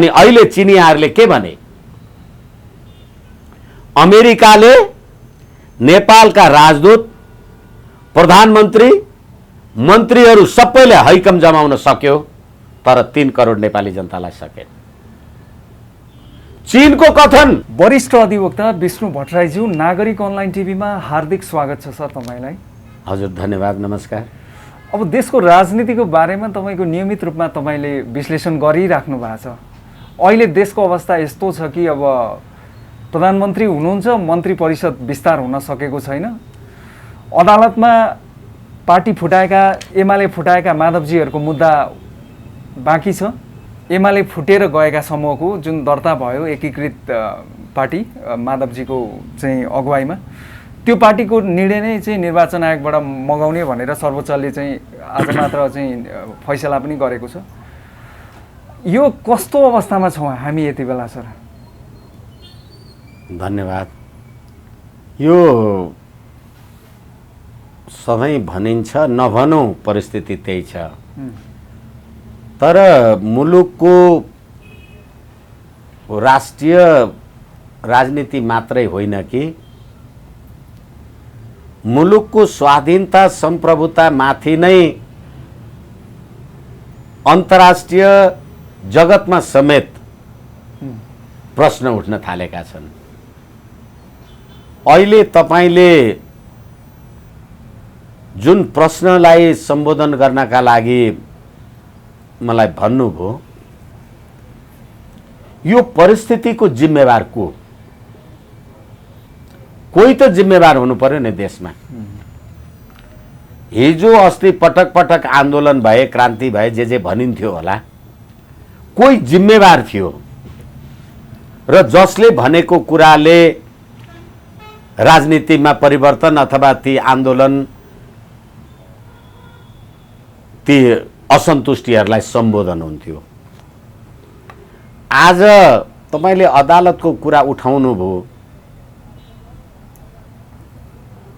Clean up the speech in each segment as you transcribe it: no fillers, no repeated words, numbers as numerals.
अनि अहिले चिनियाहरूले के भने, अमेरिकाले नेपालका राजदूत, प्रधानमन्त्री, मन्त्रीहरू सबैले हैकम जमाउन सक्यो, तर 3 करोड नेपाली जनतालाई सकेन। चीनको कथन। वरिष्ठ अधिवक्ता विष्णु भट्टराईज्यू, नागरिक अनलाइन टिभीमा हार्दिक स्वागत छ सर तपाईलाई। हजुर धन्यवाद, नमस्कार। अब देशको राजनीतिको बारेमा तपाईको नियमित रूपमा तपाईले विश्लेषण गरिराख्नु भएको छ। अहिले देशको अवस्था यस्तो छ कि अब प्रधानमन्त्री हुनुहुन्छ, मन्त्री परिषद विस्तार हुन सकेको छैन। अदालतमा पार्टी फुटाएका, एमाले फुटाएका माधवजीहरूको मुद्दा बाँकी छ। एमाले फुटेर गएका समूहको जुन दर्ता भयो एकीकृत पार्टी माधवजीको चाहिँ अगुवाईमा, त्यो पार्टीको निर्णय नै चाहिँ निर्वाचन आयोगबाट मगाउने भनेर सर्वोच्चले चाहिँ आज मात्र चाहिँ फैसला पनि गरेको छ। यो कस्तो अवस्थामा छौँ हामी यति बेला सर? धन्यवाद। यो सधैँ भनिन्छ, नभनौँ परिस्थिति त्यही छ। तर मुलुकको राष्ट्रिय राजनीति मात्रै होइन कि मुलुकको स्वाधीनता सम्प्रभुता माथि नै अन्तर्राष्ट्रिय जगतमा समेत प्रश्न उठ्न थालेका छन्। अहिले तपाईले जुन प्रश्नलाई सम्बोधन गर्नका लागि मलाई भन्नुभयो, यो परिस्थितिको जिम्मेवार को? कोही त जिम्मेवार हुनु पर्यो नि देशमा। हिजो अस्ति पटक पटक आन्दोलन भए, क्रान्ति भए, जे भनिन्थ्यो होला, कोही जिम्मेवार थियो र जसले भनेको कुराले राजनीतिमा परिवर्तन अथवा ती आन्दोलन, ती असन्तुष्टिहरूलाई सम्बोधन हुन्थ्यो। आज तपाईले अदालतको कुरा उठाउनु भयो।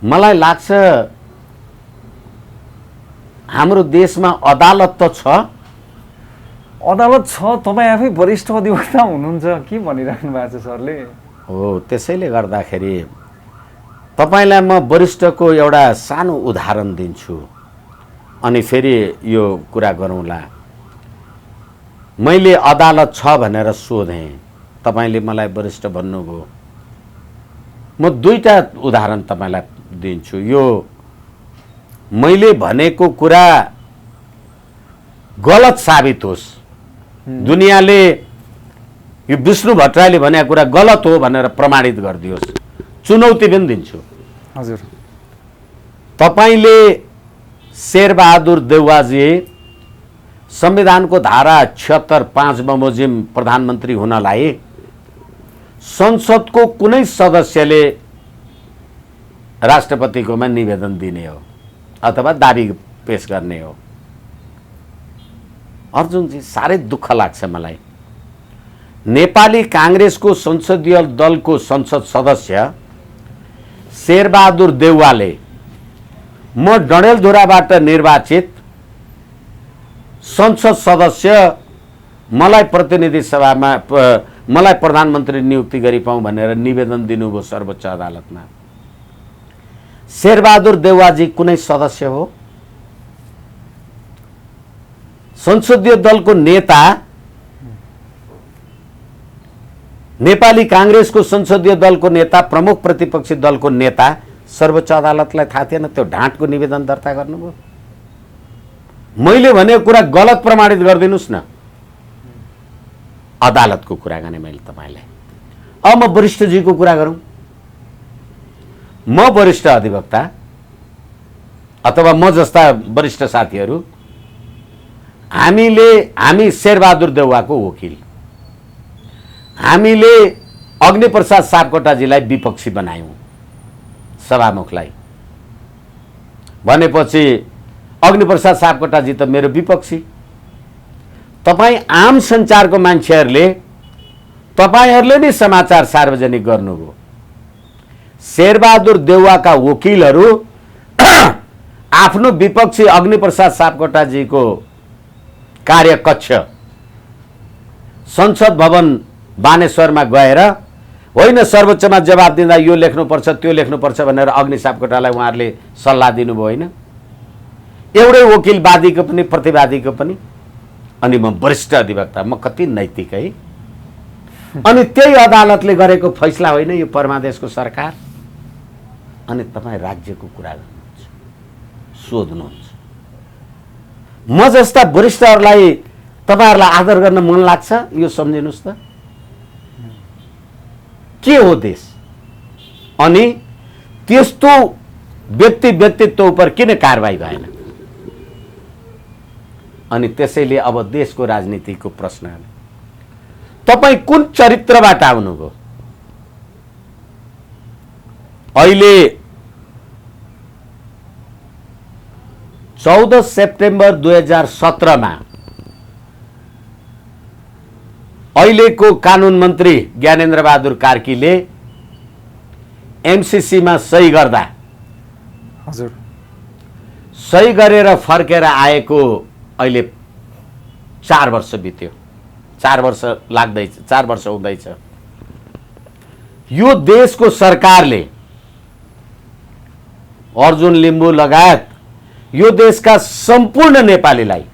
मलाई लाग्छ हाम्रो देशमा अदालत त छ। अदालत छ, तपाईँ आफै वरिष्ठ अधिवक्ता हुनुहुन्छ, के भनिराख्नु भएको छ सरले? हो, त्यसैले गर्दाखेरि तपाईलाई म वरिष्ठको एउटा सानो उदाहरण दिन्छु अनि फेरि यो कुरा गरौँला। मैले अदालत छ भनेर सोधेँ, तपाईले मलाई वरिष्ठ भन्नुभयो। म 2टा उदाहरण तपाईलाई दिन्छु। यो मैले भनेको कुरा गलत साबित होस्, दुनियाँले यो विष्णु भट्टराईले भनेको कुरा गलत हो भनेर प्रमाणित गरिदियोस्, चुनौती पनि दिन्छु। हजुर, तपाईले शेरबहादुर देउवाजी संविधानको धारा 76(5) बमोजिम प्रधानमन्त्री हुनलाई संसदको कुनै सदस्यले राष्ट्रपतिकोमा निवेदन दिने हो अथवा दाबी पेश गर्ने हो। अर्जुनजी, साह्रै दुःख लाग्छ मलाई। नेपाली कांग्रेसको संसदीय दलको संसद सदस्य शेरबहादुर देउवाले म डडेलधुराबाट निर्वाचित संसद सदस्य, मलाई प्रतिनिधि सभामा मलाई प्रधानमन्त्री नियुक्ति गरी पाऊँ भनेर निवेदन दिनुभयो सर्वोच्च अदालतमा। शेरबहादुर देउवाजी कुनै सदस्य हो? संसदीय दलको नेता, नेपाली कांग्रेसको संसदीय दलको नेता, प्रमुख प्रतिपक्षी दलको नेता सर्वोच्च अदालतलाई थाहा थिएन त्यो ढाँटको निवेदन दर्ता गर्नुभयो? मैले भनेको कुरा गलत प्रमाणित गरिदिनुस् न। अदालतको कुरा गर्ने मैले तपाईलाई। अब म वरिष्ठजीको कुरा गरौँ। म वरिष्ठ अधिवक्ता अथवा म जस्ता वरिष्ठ साथीहरू, हामी शेरबहादुर देउवाको वकिल, हामीले अग्निप्रसाद सापकोटाजीलाई विपक्षी बनायौं सभामुखलाई। भनेपछि अग्निप्रसाद सापकोटाजी त मेरो विपक्षी। तपाई आम सञ्चारको मान्छेहरूले तपाईहरूले नै समाचार सार्वजनिक गर्नुभयो। शेरबहादुर देउवाका वकिलहरू आफ्नो विपक्षी अग्निप्रसाद सापकोटाजीको कार्यकक्ष संसद भवन बानेश्वरमा गएर होइन सर्वोच्चमा जवाब दिँदा यो लेख्नुपर्छ त्यो लेख्नुपर्छ भनेर अग्नि सापकोटालाई उहाँहरूले सल्लाह दिनुभयो होइन? एउटै वकिलवादीको पनि प्रतिवादीको पनि। अनि म वरिष्ठ अधिवक्ता, म कति नैतिक है। अनि त्यही अदालतले गरेको फैसला होइन यो परमादेशको सरकार। अनि तपाईँ राज्यको कुरा गर्नुहुन्छ, सोध्नुहुन्छ। म जस्ता वरिष्ठहरूलाई तपाईँहरूलाई आदर गर्न मन लाग्छ? यो सम्झिनुहोस् त, के हो देश? अनि त्यस्तो व्यक्तित्व उपर किन कारबाही भएन? अनि त्यसैले अब देशको राजनीतिको प्रश्न, तपाईँ कुन चरित्रबाट आउनुभयो? अहिले 14 सेप्टेम्बर 2017 मा अहिलेको कानुन मन्त्री ज्ञानेन्द्र बहादुर कार्कीले एमसीसी मा सही गर्दा, हजुर, सही गरेर फर्केर आएको अहिले 4 वर्ष बित्यो। 4 वर्ष लाग्दैछ, 4 वर्ष हुँदैछ। यो देशको सरकारले अर्जुन लिम्बू लगायत यो देशका सम्पूर्ण नेपालीलाई,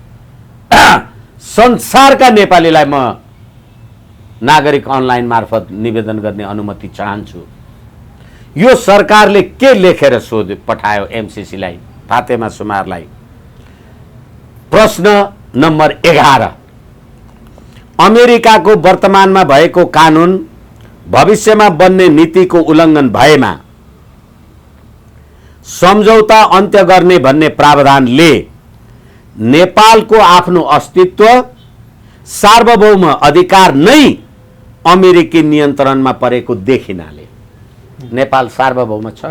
संसारका नेपालीलाई म नागरिक अनलाइन मार्फत निवेदन गर्ने अनुमति चाहन्छु। यो सरकारले के लेखेर पठायो एमसीसीलाई, फातेमा सुमारलाई? प्रश्न नम्बर 11, अमेरिकाको वर्तमानमा भएको कानुन भविष्यमा बन्ने नीतिको उल्लङ्घन भएमा सम्झौता अन्त्य गर्ने भन्ने प्रावधानले नेपालको आफ्नो अस्तित्व, सार्वभौम अधिकार नै अमेरिकी नियन्त्रणमा परेको देखिनाले नेपाल सार्वभौम छ?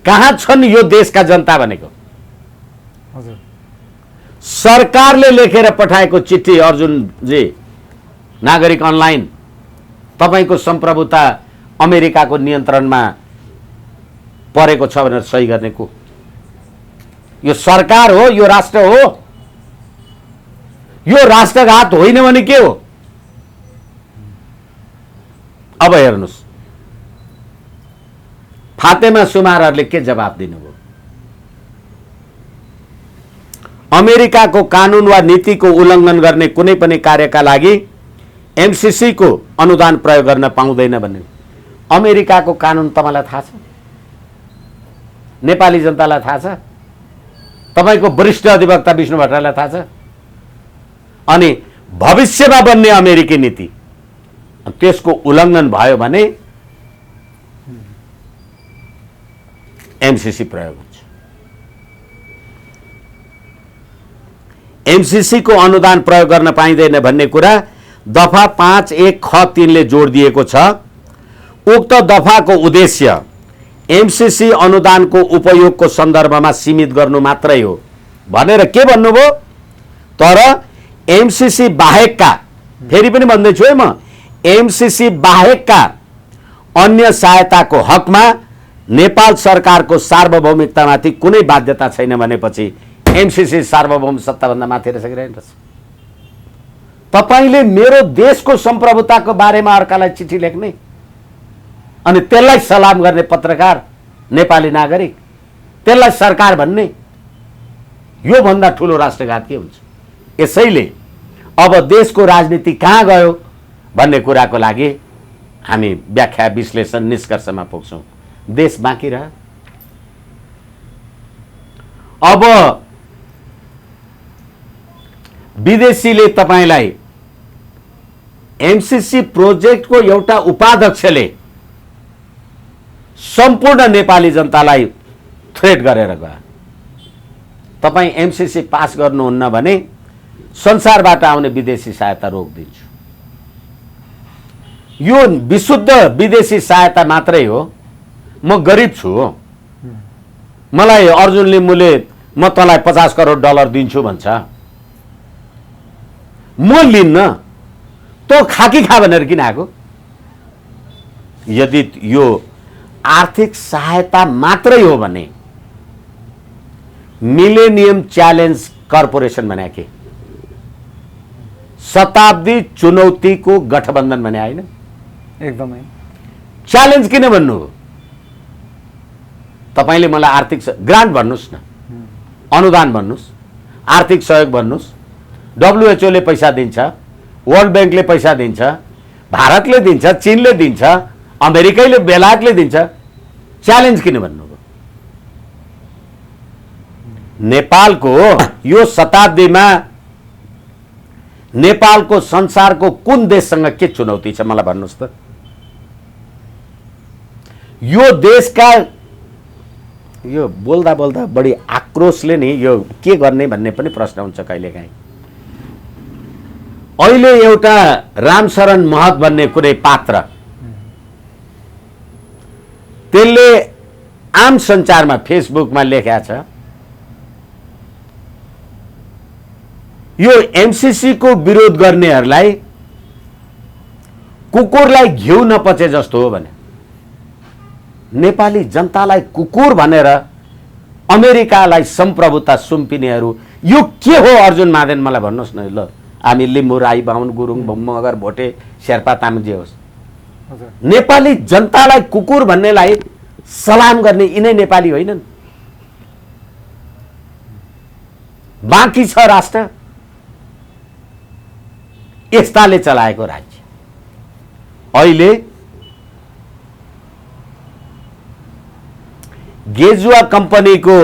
कहाँ छन् यो देशका जनता भनेको? हजुर, सरकारले लेखेर पठाएको चिठी, अर्जुनजी, नागरिक अनलाइन, तपाईको सम्प्रभुता अमेरिकाको नियन्त्रणमा परेको छ भनेर सही गर्ने को? यो सरकार हो? यो राष्ट्र हो? यो राष्ट्रघात होइन भने के हो? अब हेर्नुस्, फातेमा सुमारहरूले के जवाब दिनुभयो? अमेरिकाको कानुन वा नीतिको उल्लङ्घन गर्ने कुनै पनि कार्यका लागि एमसीसी को अनुदान प्रयोग गर्न पाउँदैन भन्ने। अमेरिकाको कानुन तपाईलाई थाहा छ? नेपाली जनतालाई थाहा छ? तपाईको वरिष्ठ अधिवक्ता विष्णु भट्टराईलाई थाहा छ? अनि भविष्यमा बन्ने अमेरिकी नीति, त्यसको उल्लङ्घन भयो भने एमसीसी प्रयोग हुन्छ। एमसीसी को अनुदान प्रयोग गर्न पाइँदैन भन्ने कुरा दफा 5(1)(ख)(3) ले जोड दिएको छ। उक्त दफाको उद्देश्य एमसीसी अनुदानको उपयोगको सन्दर्भमा सीमित गर्नु मात्रै हो भनेर के भन्नुभयो? तर एमसीसी बाहेकका, फेरि पनि भन्दैछु है म, एमसीसी बाहेकका अन्य सहायताको हकमा नेपाल सरकारको सार्वभौमिकतामाथि कुनै बाध्यता छैन भनेपछि एमसीसी सार्वभौम सत्ताभन्दा माथि रहेछ। तपाईले मेरो देशको सम्प्रभुताको बारेमा अर्कालाई चिठी लेख्ने अनि त्यसलाई सलाम गर्ने पत्रकार, नेपाली नागरिक, त्यसलाई सरकार भन्ने, यो भन्दा ठूलो राष्ट्रघात के हुन्छ? यसैले अब देशको राजनीति कहाँ गयो भन्ने कुराको लागि हामी व्याख्या, विश्लेषण, निष्कर्षमा पुग्छौं। देश बाँकी रह्यो। अब विदेशीले तपाईलाई एमसीसी प्रोजेक्टको एउटा उपाध्यक्षले सम्पूर्ण नेपाली जनतालाई थ्रेट गरेर गयो, तपाई एमसीसी पास गर्नुहुन्न भने संसारबाट आउने विदेशी सहायता रोकिदिन्छु। यो विशुद्ध विदेशी सहायता मात्रै हो। म गरिब छु, मलाई अर्जुन लिम्बूले म तँलाई 50 करोड डलर दिन्छु भन्छ, म लिन्न। तँ खाकी खा भनेर किन आएको? यदि यो आर्थिक सहायता मात्रै हो भने मिलेनियम च्यालेन्ज कर्पोरेसन भने के? शताब्दी चुनौतीको गठबन्धन भने होइन? एकदमै। च्यालेन्ज किन भन्नु? तपाईँले मलाई आर्थिक ग्रान्ट भन्नुहोस् न, अनुदान भन्नुहोस्, आर्थिक सहयोग भन्नुहोस्। WHO ले पैसा दिन्छ, वर्ल्ड ब्याङ्कले पैसा दिन्छ, भारतले दिन्छ, चीनले दिन्छ, अमेरिकैले, बेलायतले दिन्छ। च्यालेन्ज किन भन्नुभयो? नेपालको यो शताब्दीमा नेपालको संसारको कुन देशसँग के चुनौती छ मलाई भन्नुहोस् त? यो देशका यो बोल्दा बोल्दा बढी आक्रोशले नि यो के गर्ने भन्ने पनि प्रश्न हुन्छ कहिलेकाहीँ। अहिले एउटा रामशरण महत भन्ने कुनै पात्र त्यसले आम सञ्चारमा फेसबुकमा लेखेको छ, यो एमसीसी को विरोध गर्नेहरूलाई कुकुरलाई घिउ नपचे जस्तो हो भने। नेपाली जनतालाई कुकुर भनेर अमेरिकालाई सम्प्रभुता सुम्पिनेहरू यो के हो? अर्जुन महादेन मलाई भन्नुहोस् न। ल हामी लिम्बू, राई, बाहुन, गुरुङ, मगर, भोटे, शेर्पा, तामाङ जे होस्, नेपाली जनतालाई कुकुर भन्नेलाई सलाम गर्ने यिनै नेपाली होइनन्? बाँकी छ राष्ट्र यस्ताले चलाएको राज्य। अहिले गेजुवा कम्पनीको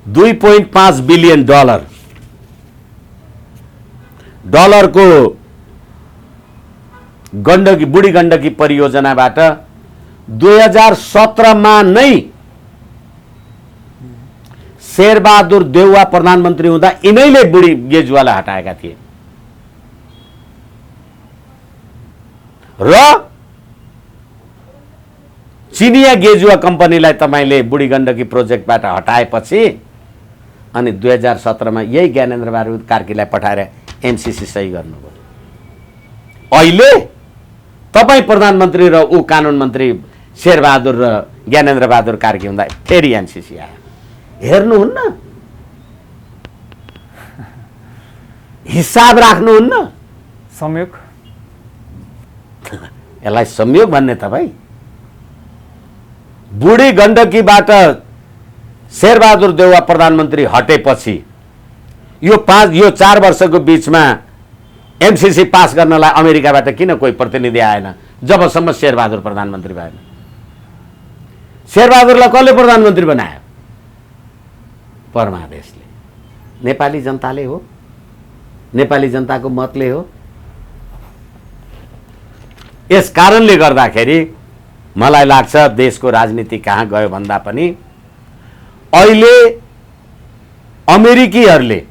2.5 बिलियन डलरको गण्डकी, बुढी गण्डकी परियोजनाबाट 2017 मा नै शेरबहादुर देउवा प्रधानमन्त्री हुँदा यिनैले बुढी गेजुवालाई हटाएका थिए र चिनिया गेजुवा कम्पनीलाई तपाईले बुढी गण्डकी प्रोजेक्टबाट हटाएपछि अनि 2017 मा यही ज्ञानेन्द्र बहादुर कार्कीलाई पठाएर एमसीसी सही गर्नुभयो। अहिले तपाई प्रधानमन्त्री र ऊ कानुन मन्त्री शेरबहादुर र ज्ञानेन्द्र बहादुर कार्की हुँदा फेरि एमसीसी आयो। हेर्नुहुन्न? हिसाब राख्नुहुन्न? संयोग। यसलाई संयोग भन्ने तपाईँ? बुढी गण्डकीबाट शेरबहादुर देउवा प्रधानमन्त्री हटेपछि यो 4 वर्षको बीचमा एमसीसी पास गर्नलाई अमेरिकाबाट किन कोही प्रतिनिधि आएन जबसम्म शेरबहादुर प्रधानमन्त्री भएन? शेरबहादुरलाई कसले प्रधानमन्त्री बनायो? परमादेशले। नेपाली जनताले हो, नेपाली जनताको मतले हो। यस कारणले गर्दाखेरि मलाई लाग्छ देशको राजनीति कहाँ गयो भन्दा पनि अहिले अमेरिकीहरूले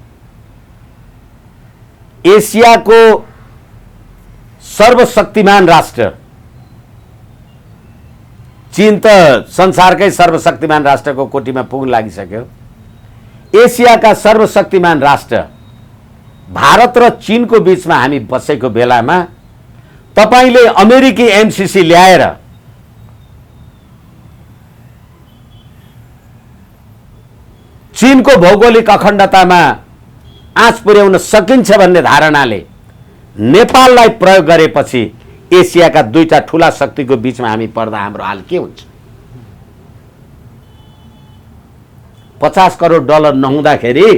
एसियाको सर्वशक्तिमान राष्ट्र, चीन त संसारकै सर्वशक्तिमान राष्ट्रको कोटीमा पुग्न लागिसक्यो, एसियाका सर्वशक्तिमान राष्ट्र भारत र चीनको बीचमा हामी बसेको बेलामा तपाईले अमेरिकी एमसीसी ल्याएर चीनको भौगोलिक अखण्डतामा आँच पुर्याउन सकिन्छ भन्ने धारणाले नेपाललाई प्रयोग गरेपछि एसियाका दुईटा ठूला शक्तिको बीचमा हामी पर्दा हाम्रो हाल के हुन्छ? 50 करोड डलर नहुँदाखेरि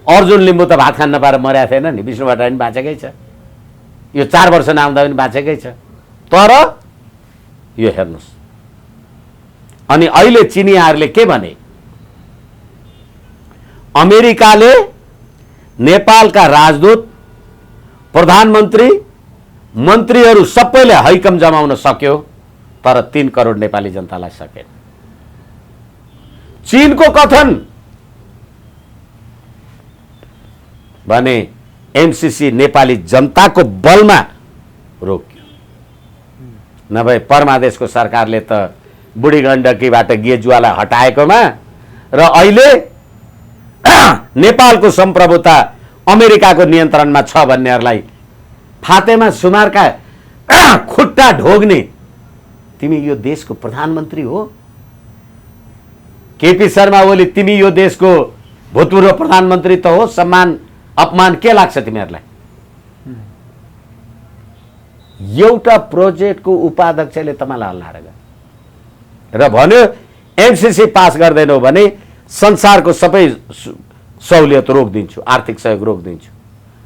अर्जुन लिम्बू त भात खान नपाएर मर्या थिएन नि, विष्णु भट्टराई पनि बाँचेकै छ, यो 4 वर्ष नआउँदा पनि बाँचेकै छ। तर यो हेर्नुस्, अनि अहिले चिनियाहरूले के भने? अमेरिकाले नेपालका राजदूत, प्रधानमन्त्री, मन्त्रीहरू सबैले हैकम जमाउन सक्यो तर 3 करोड नेपाली जनतालाई सकेन। चीनको कथन भने एमसीसी नेपाली जनताको बलमा रोक्यो, नभए परमादेशको सरकारले त बुढी गण्डकीबाट गेजुवालाई हटाएकोमा र अहिले नेपालको सम्प्रभुता अमेरिकाको नियन्त्रणमा छ भन्नेहरूलाई फातेमा सुमारका खुट्टा ढोग्ने तिमी यो देशको प्रधानमन्त्री हो? केपी शर्मा ओली तिमी यो देशको भूतपूर्व प्रधानमन्त्री त हो, सम्मान अपमान के लाग्छ तिमीहरूलाई? एउटा प्रोजेक्टको उपाध्यक्षले तपाईँलाई हल्लाएर गयो र भन्यो एमसीसी पास गर्दैनौ भने संसारको सबै सहुलियत रोकिदिन्छु, आर्थिक सहयोग रोकिदिन्छु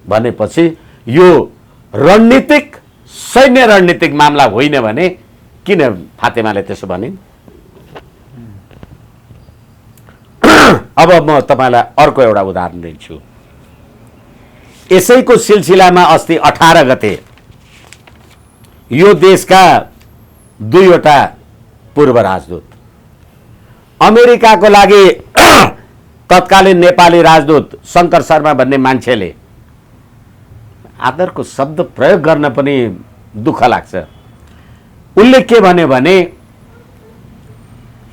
भनेपछि यो रणनीतिक सैन्य रणनीतिक मामला होइन भने किन फातेमाले त्यसो भनिन्? अब म तपाईँलाई अर्को एउटा उदाहरण दिन्छु। यसैको सिलसिलामा अस्ति 18 गते यो देशका दुईवटा पूर्व राजदूत अमेरिकाको लागि तत्कालीन नेपाली राजदूत शङ्कर शर्मा भन्ने मान्छेले आदरको शब्द प्रयोग गर्न पनि दुःख लाग्छ। उनले के भन्यो भने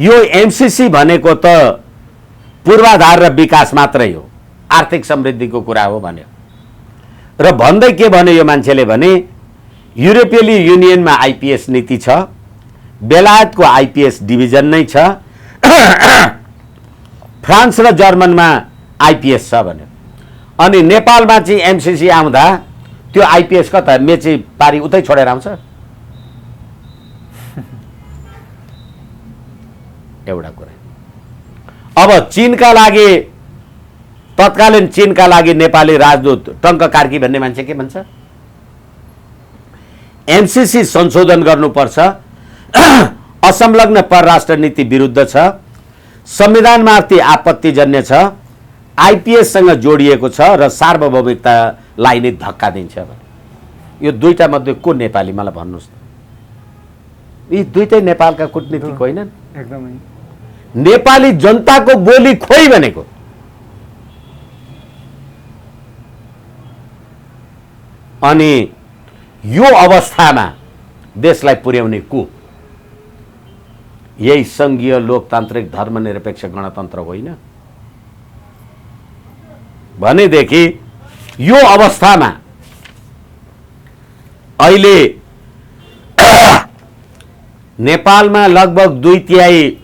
यो एमसीसी भनेको त पूर्वाधार र विकास मात्रै हो, आर्थिक समृद्धिको कुरा हो भन्यो र भन्दै के भन्यो यो मान्छेले भने युरोपियन युनियनमा आइपीएस नीति छ, बेलायतको आइपीएस डिभिजन नै छ, फ्रान्स र जर्मनमा आइपीएस छ भन्यो। अनि नेपालमा चाहिँ एमसीसी आउँदा त्यो आइपीएस कता मेची पारी उतै छोडेर आउँछ? एउटा कुरा। अब चीनका लागि तत्कालीन चीनका लागि नेपाली राजदूत टङ्क कार्की भन्ने मान्छे के भन्छ? एमसीसी संशोधन गर्नुपर्छ, असंलग्न परराष्ट्र नीति विरुद्ध छ, संविधानमाथि आपत्तिजन्य छ, आइपीएससँग जोडिएको छ र सार्वभौमिकतालाई नै धक्का दिन्छ भने यो दुईटा मध्ये को नेपाली मलाई भन्नुहोस् त? यी दुईटै नेपालका कूटनीतिक होइनन्? एकदमै नेपाली जनताको बोली खोइ भनेको। अनि यो अवस्थामा देशलाई पुर्याउने को? यही संघीय लोकतान्त्रिक धर्मनिरपेक्ष गणतन्त्र होइन भनेदेखि यो अवस्थामा अहिले नेपालमा लगभग 2/3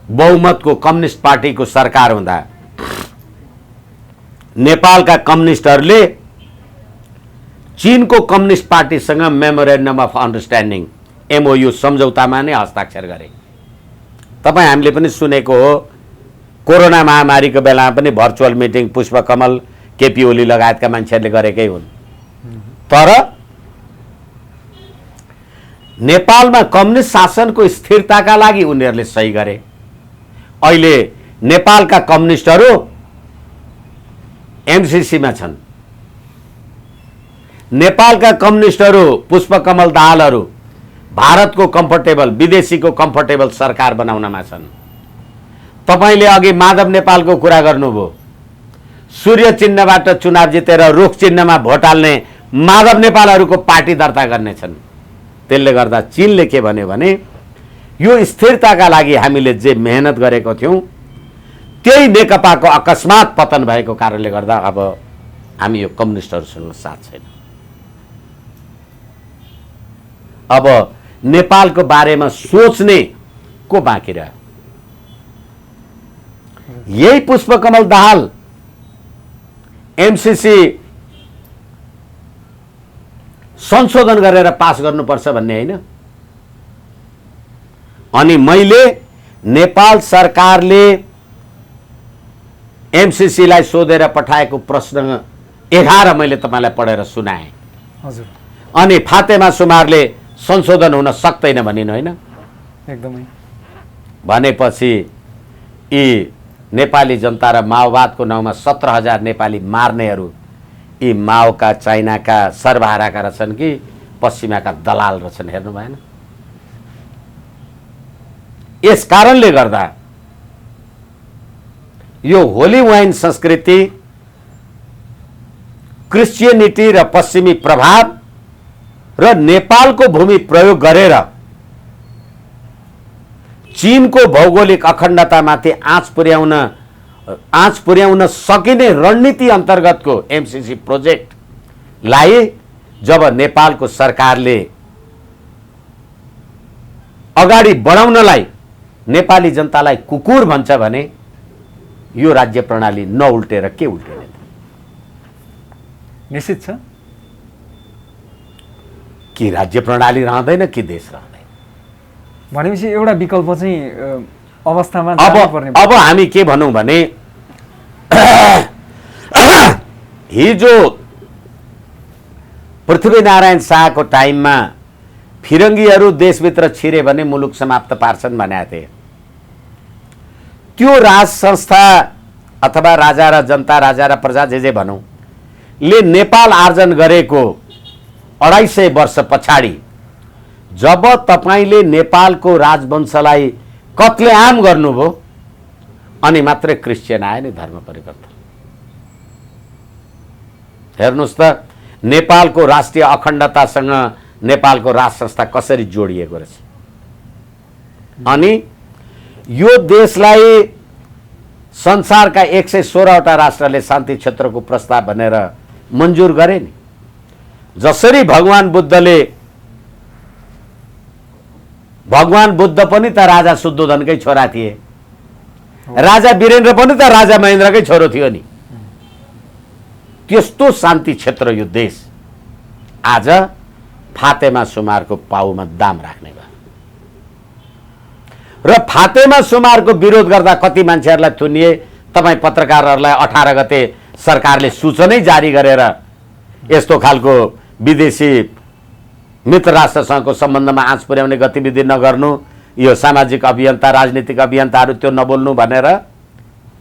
बहुमतको कम्युनिस्ट पार्टीको सरकार हुँदा नेपालका कम्युनिस्टहरूले चीनको कम्युनिस्ट पार्टीसँग मेमोरेन्डम अफ अन्डरस्ट्यान्डिङ एमओयू सम्झौतामा नै हस्ताक्षर गरे। तपाईँ हामीले पनि सुनेको हो, कोरोना महामारीको बेलामा पनि भर्चुअल मिटिङ पुष्पकमल केपी ओली लगायतका मान्छेहरूले गरेकै हुन्। तर नेपालमा कम्युनिस्ट शासनको स्थिरताका लागि उनीहरूले सही गरे। अहिले नेपालका कम्युनिस्टहरू एमसीसीमा छन्। नेपालका कम्युनिस्टहरू पुष्पकमल दाहालहरू भारतको कम्फर्टेबल विदेशीको कम्फर्टेबल सरकार बनाउनमा छन्। तपाईले अघि माधव नेपालको कुरा गर्नुभयो। सूर्य चिन्हबाट चुनाव जितेर रुख चिन्हमा भोट हाल्ने माधव नेपालहरूको पार्टी दर्ता गर्नेछन्। त्यसले गर्दा चीनले के भन्यो भने यो स्थिरताका लागि हामीले जे मेहनत गरेको थियौं त्यही नेकपाको अकस्मात पतन भएको कारणले गर्दा अब हामी यो कम्युनिस्टहरूसँग साथ छैन। अब नेपालको बारेमा सोच्ने को बाँकी रह्यो? यही पुष्पकमल दाहाल एमसीसी संशोधन गरेर पास गर्नुपर्छ भन्ने हैन। अनि मैले नेपाल सरकारले एमसीसी लाई सोधेर पठाएको प्रश्न 11 मैले तपाईलाई पढेर सुनाएँ। हजुर। अनि फातेमा सुमारले संशोधन हुन सक्दैन भनिन् हैन? एकदमै। भनेपछि यी नेपाली जनता र माओवादको नाउँमा 17,000 नेपाली मार्नेहरू यी माओका चाइनाका सर्वहाराका रहेछन् कि पश्चिमाका दलाल रहेछन्? हेर्नु भएन? यस कारणले गर्दा यो होली वाइन संस्कृति, क्रिश्चियनिटी र पश्चिमी प्रभाव र नेपालको भूमि प्रयोग गरेर चीनको भौगोलिक अखण्डतामाथि आँच पुर्याउन सकिने रणनीति अन्तर्गतको एमसीसी प्रोजेक्टलाई जब नेपालको सरकारले अगाडि बढाउनलाई नेपाली जनतालाई कुकुर भन्छ भने यो राज्य प्रणाली नउल्टेर के उल्टेने त? निश्चित छ कि राज्य प्रणाली रहँदैन कि देश रहँदैन? भनेपछि एउटा विकल्प चाहिँ अवस्थामा अब जानुपर्ने अब हामी के भनौँ भने हिजो पृथ्वीनारायण शाहको टाइममा फिरङ्गीहरू देशभित्र छिरे भने मुलुक समाप्त पार्छन् भनेका थिए। त्यो राज संस्था अथवा राजा र जनता, राजा र प्रजा जे भनौँ ले नेपाल आर्जन गरेको 250 वर्ष पछाडि जब तपाईँले नेपालको राजवंशलाई कत्लेआम गर्नुभयो अनि मात्रै क्रिस्चियन आयो नि धर्म परिवर्तन। हेर्नुहोस् त नेपालको राष्ट्रिय अखण्डतासँग नेपालको राज संस्था कसरी जोडिएको रहेछ। अनि यो देशलाई संसारका 116वटा राष्ट्रले शान्ति क्षेत्रको प्रस्ताव भनेर मन्जुर गरे नि। जसरी भगवान बुद्ध पनि त राजा शुद्धोधनकै छोरा थिए, राजा वीरेन्द्र पनि त राजा महेन्द्रकै छोरो थियो नि। त्यस्तो शान्ति क्षेत्र यो देश आज फातेमा सुमारको पाउमा दाम राख्ने भयो। र फातेमा सुमारको विरोध गर्दा कति मान्छेहरूलाई थुनिए। तपाईँ पत्रकारहरूलाई 18 गते सरकारले सूचनै जारी गरेर यस्तो खालको विदेशी मित्र राष्ट्रसँगको सम्बन्धमा आँच पुर्याउने गतिविधि नगर्नु, यो सामाजिक अभियन्ता, राजनीतिक अभियन्ताहरू त्यो नबोल्नु भनेर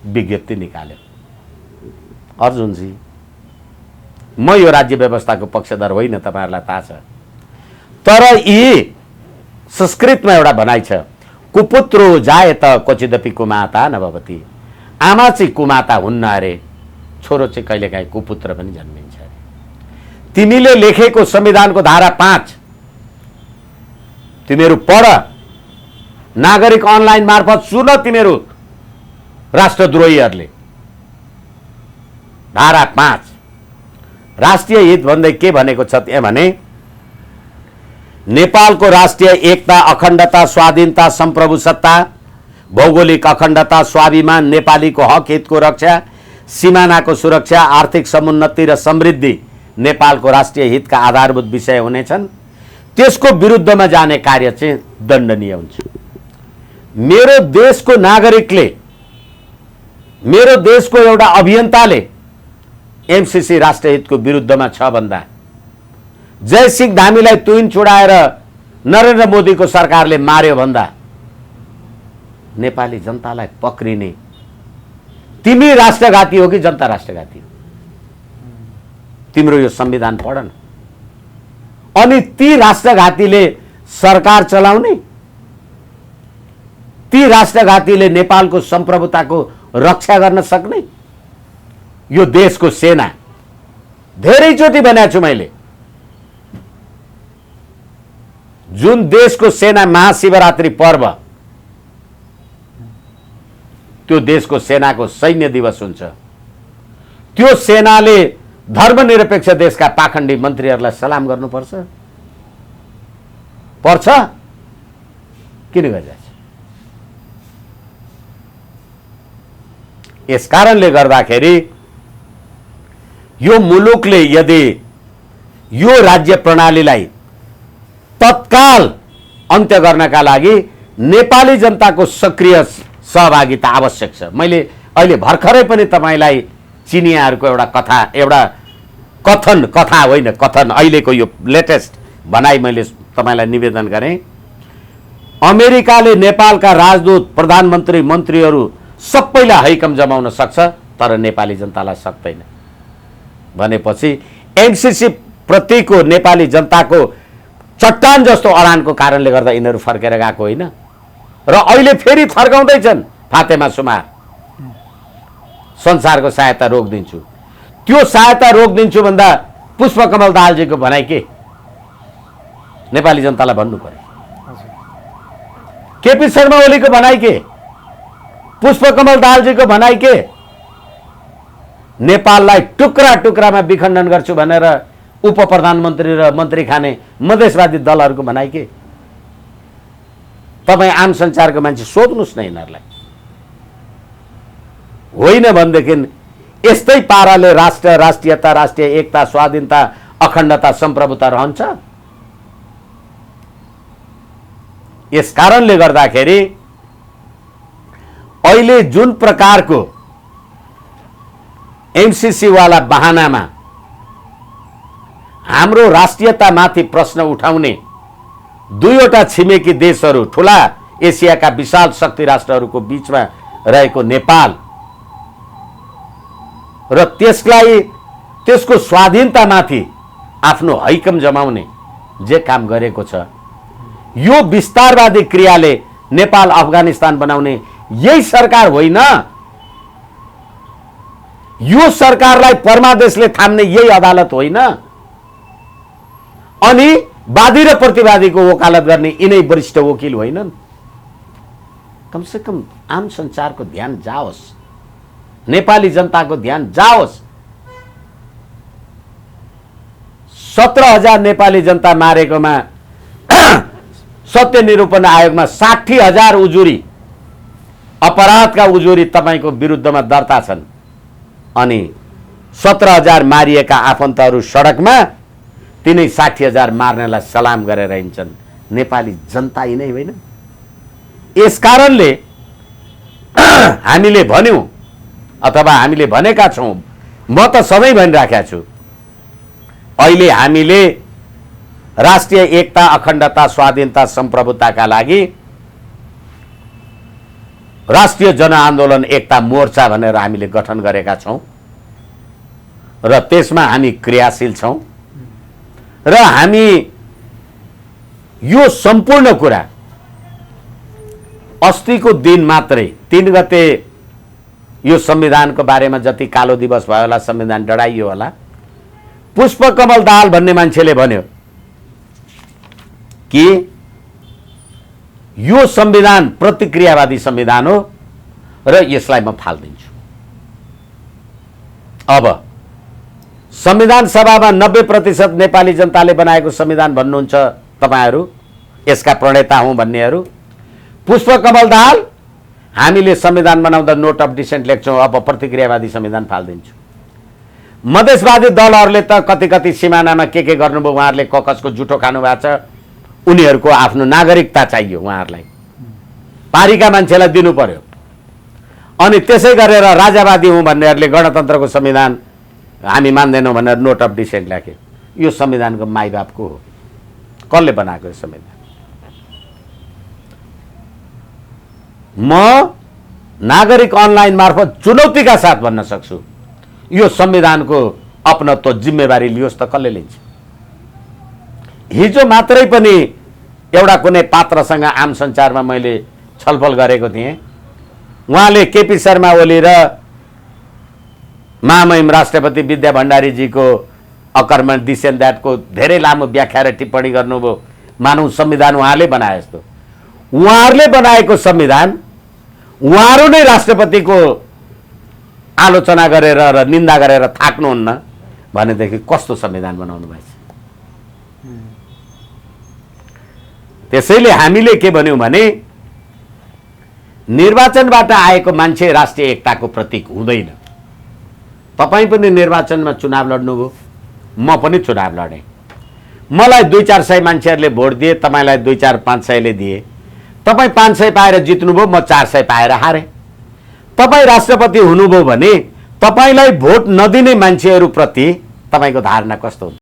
विज्ञप्ति निकाल्यो। अर्जुनजी, म यो राज्य व्यवस्थाको पक्षधर होइन, तपाईँहरूलाई थाहा छ। तर यी संस्कृतमा एउटा भनाइ छ, कुपुत्रो जायत क्वचिदपि कुमाता नभवति। आमा चाहिँ कुमाता हुन्न अरे, छोरो चाहिँ कहिलेकाहीँ कुपुत्र पनि जन्मिन्छ अरे। तिमीले लेखेको संविधानको धारा 5 तिमीहरू पढ, नागरिक अनलाइन मार्फत सुन। तिमीहरू राष्ट्रद्रोहीहरूले धारा 5 राष्ट्रिय हित भन्दै के भनेको छ त्यहाँ भने नेपालको राष्ट्रिय एकता, अखण्डता, स्वाधीनता, सम्प्रभु सत्ता, भौगोलिक अखण्डता, स्वाभिमान, नेपालीको हक हितको रक्षा, सिमानाको सुरक्षा, आर्थिक समुन्नति र समृद्धि नेपालको राष्ट्रिय हितका आधारभूत विषय हुनेछन्। त्यसको विरुद्धमा जाने कार्य चाहिँ दण्डनीय हुन्छ। मेरो देशको नागरिकले, मेरो देशको एउटा अभियन्ताले एमसीसी राष्ट्रिय हितको विरुद्धमा छ भन्दा, जय सिंह धामीलाई तुइन चुडाएर नरेन्द्र मोदीको सरकारले मार्यो भन्दा नेपाली जनतालाई पक्रिने तिमी राष्ट्रघाती हो कि जनता राष्ट्रघाती हो? तिम्रो यो संविधान पढ न। अनि ती राष्ट्रघातीले सरकार चलाउने, ती राष्ट्रघातीले नेपालको सम्प्रभुताको रक्षा गर्न सक्ने यो देशको सेना धेरैचोटि भनेको छु मैले। जुन देशको सेना महाशिवरात्रि पर्व, त्यो देशको सेनाको सैन्य दिवस हुन्छ। त्यो सेनाले धर्मनिरपेक्ष देशका पाखण्डी मन्त्रीहरूलाई सलाम गर्नुपर्छ? पर्छ? किन गरिरहेछ? यस कारणले गर्दाखेरि यो मुलुकले यदि यो राज्य प्रणालीलाई तत्काल अन्त्य गर्नका लागि नेपाली जनताको सक्रिय सहभागिता आवश्यक छ। मैले अहिले भर्खरै पनि तपाईँलाई चिनियाहरूको एउटा कथा होइन, अहिलेको यो लेटेस्ट भनाइ मैले तपाईँलाई निवेदन गरेँ। अमेरिकाले नेपालका राजदूत, प्रधानमन्त्री, मन्त्रीहरू सबैलाई हैकम जमाउन सक्छ, तर नेपाली जनतालाई सक्दैन भनेपछि एमसीसी प्रतिको नेपाली जनताको चट्टान जस्तो अडानको कारणले गर्दा यिनीहरू फर्केर गएको होइन र अहिले फेरि फर्काउँदैछन्। फातेमा सुमार संसारको सहायता रोकिदिन्छु, त्यो सहायता रोकिदिन्छु भन्दा पुष्पकमल दाहालजीको भनाइ के? नेपाली जनतालाई भन्नु पर्यो। केपी शर्मा ओलीको भनाइ के? पुष्पकमल दाहालजीको भनाइ के? नेपाललाई टुक्रा टुक्रामा विखण्डन गर्छु भनेर उप प्रधानमन्त्री र मन्त्री खाने मधेसवादी दलहरूको भनाइ के? तपाईँ आम संसारको मान्छे सोध्नुहोस् न यिनीहरूलाई। होइन भनेदेखि यस्तै पाराले राष्ट्र, राष्ट्रियता, राष्ट्रिय एकता, स्वाधीनता, अखण्डता, सम्प्रभुता रहन्छ। यस कारणले गर्दाखेरि अहिले जुन प्रकारको एमसीसी वाला बहानामा हाम्रो राष्ट्रियतामाथि प्रश्न उठाउने दुईवटा छिमेकी देशहरू, ठुला एसियाका विशाल शक्ति राष्ट्रहरूको बीचमा रहेको नेपाल र त्यसलाई त्यसको स्वाधीनतामाथि आफ्नो हैकम जमाउने जे काम गरेको छ, यो विस्तारवादी क्रियाले नेपाल अफगानिस्तान बनाउने यही सरकार होइन। यो सरकारलाई परमादेशले थाम्ने यही अदालत होइन। अनि वादी र प्रतिवादीको वकालत गर्ने यिनै वरिष्ठ वकिल होइनन्। कमसे कम आम संसारको ध्यान जाओस्, नेपाली जनताको ध्यान जाओस्। 17,000 नेपाली जनता मारेकोमा सत्य निरूपण आयोगमा 60,000 उजुरी, अपराधका उजुरी तपाईँको विरुद्धमा दर्ता छन्। अनि 17,000 मारिएका आफन्तहरू सडकमा, तिनै 60,000 मार्नेलाई सलाम गरेर हिँड्छन्। नेपाली जनता यिनै होइन। यस कारणले हामीले भन्यौं अथवा हामीले भनेका छौं, म त सधैँ भनिराखेका छु, अहिले हामीले राष्ट्रिय एकता, अखण्डता, स्वाधीनता, सम्प्रभुताका लागि राष्ट्रिय जनआन्दोलन एकता मोर्चा भनेर हामीले गठन गरेका छौं र त्यसमा हामी क्रियाशील छौं। र हामी यो सम्पूर्ण कुरा अस्तिको दिन मात्रै 3 गते यो संविधानको बारेमा जति कालो दिवस भयो होला, संविधान डढाइयो होला, पुष्पकमल दाहाल भन्ने मान्छेले भन्यो कि यो संविधान प्रतिक्रियावादी संविधान हो र यसलाई म फाल्दिन्छु। अब संविधान सभामा 90% नेपाली जनताले बनाएको संविधान भन्नुहुन्छ तपाईहरू, यसका प्रणेता हौं भन्नेहरू। पुष्पकमल दाहाल, हामीले संविधान बनाउँदा नोट अफ डिसेन्ट लेख्छौं, अब प्रतिक्रियावादी संविधान फाल्दिन्छु। मधेसवादी दलहरूले त कति कति सिमानामा के गर्नुभयो, उहाँहरूले ककसको जुठो खानु भएको छ, उनीहरूको आफ्नो नागरिकता चाहियो उहाँहरूलाई, पारीका मान्छेलाई दिनु पर्यो। अनि त्यसै गरेर राजावादी हुँ भन्नेहरूले गणतन्त्रको संविधान हामी मान्दैनौँ भनेर नोट अफ डिसेन्ट लेखे। यो संविधानको माइबापको हो। कसले बनाएको यो संविधान? म नागरिक अनलाइन मार्फत चुनौतीका साथ भन्न सक्छु, यो संविधानको अपनत्व जिम्मेवारी लियोस् त कसले लिन्छ? हिजो मात्रै पनि एउटा कुनै पात्रसँग आम सञ्चारमा मैले छलफल गरेको थिएँ। उहाँले केपी शर्मा ओली र महामहिम राष्ट्रपति विद्या भण्डारीजीको अकर्मण दिस एन्ड द्याटको धेरै लामो व्याख्या र टिप्पणी गर्नुभयो, मानौ संविधान उहाँले बनाए जस्तो। उहाँहरूले बनाएको संविधान उहाँहरू नै राष्ट्रपतिको आलोचना गरेर र निन्दा गरेर थाक्नुहुन्न भनेदेखि कस्तो संविधान बनाउनु भएछ? त्यसैले हामीले के भन्यौं भने निर्वाचनबाट आएको मान्छे राष्ट्रिय एकताको प्रतीक हुँदैन। तपाईं पनि निर्वाचनमा चुनाव लड्नुभयो, म पनि चुनाव लडेँ। मलाई 200-400 मान्छेहरूले भोट दिए, तपाईलाई 200-500ले दिए। तपाईं 500 पाएर जित्नुभयो, म 400 पाएर हारेँ। तपाईं राष्ट्रपति हुनुभयो भने तपाईलाई भोट नदिने मान्छेहरूप्रति तपाईको धारणा कस्तो हुन्छ?